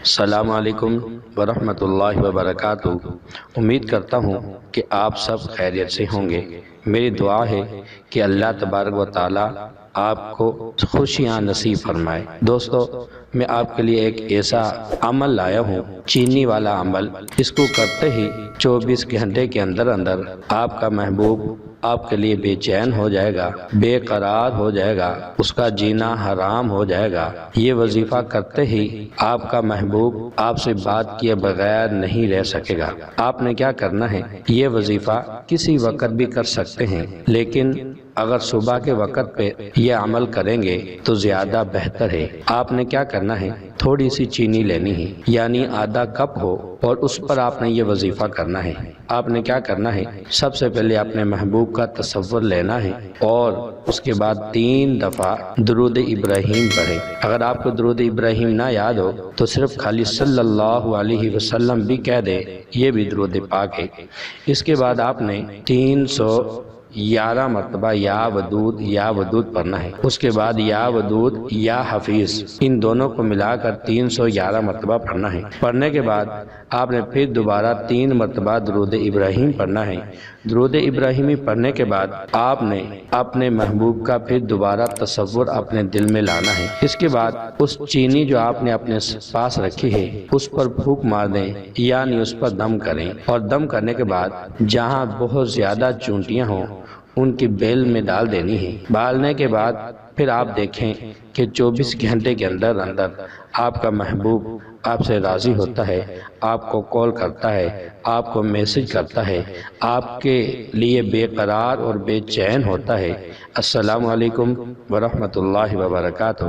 السلام علیکم ورحمۃ اللہ وبرکاتہ۔ امید کرتا ہوں کہ آپ سب خیریت سے ہوں گے۔ میری دعا ہے کہ اللہ تبارک و تعالی آپ کو خوشیاں نصیب فرمائے۔ دوستو، میں آپ کے لیے ایک ایسا عمل لایا ہوں، چینی والا عمل۔ اس کو کرتے ہی 24 گھنٹے کے اندر آپ کا محبوب آپ کے لیے بے چین ہو جائے گا، بے قرار ہو جائے گا، اس کا جینا حرام ہو جائے گا۔ یہ وظیفہ کرتے ہی آپ کا محبوب آپ سے بات کیے بغیر نہیں رہ سکے گا۔ آپ نے کیا کرنا ہے، یہ وظیفہ کسی وقت بھی کر سکتے ہیں، لیکن اگر صبح کے وقت پہ یہ عمل کریں گے تو زیادہ بہتر ہے۔ آپ نے کیا کرنا ہے، تھوڑی سی چینی لینی ہے، یعنی آدھا کپ ہو، اور اس پر آپ نے یہ وظیفہ کرنا ہے۔ آپ نے کیا کرنا ہے، سب سے پہلے اپنے محبوب کا تصور لینا ہے اور اس کے بعد 3 دفعہ درود ابراہیم پڑھیں۔ اگر آپ کو درود ابراہیم نہ یاد ہو تو صرف خالی صلی اللہ علیہ وسلم بھی کہہ دے، یہ بھی درود پاک ہے۔ اس کے بعد آپ نے 311 مرتبہ یا ودود پڑھنا ہے۔ اس کے بعد یا ودود یا حفیظ، ان دونوں کو ملا کر 311 مرتبہ پڑھنا ہے۔ پڑھنے کے بعد آپ نے پھر دوبارہ 3 مرتبہ درود ابراہیم پڑھنا ہے۔ درود ابراہیمی پڑھنے کے بعد آپ نے اپنے محبوب کا پھر دوبارہ تصور اپنے دل میں لانا ہے۔ اس کے بعد اس چینی جو آپ نے اپنے پاس رکھی ہے اس پر پھونک مار دیں، یعنی اس پر دم کریں، اور دم کرنے کے بعد جہاں بہت زیادہ چونٹیاں ہوں ان کی بیل میں ڈال دینی ہے۔ ڈالنے کے بعد پھر آپ دیکھیں کہ 24 گھنٹے کے اندر آپ کا محبوب آپ سے راضی ہوتا ہے، آپ کو کال کرتا ہے، آپ کو میسج کرتا ہے، آپ کے لیے بے قرار اور بے چین ہوتا ہے۔ السلام علیکم ورحمۃ اللہ وبرکاتہ۔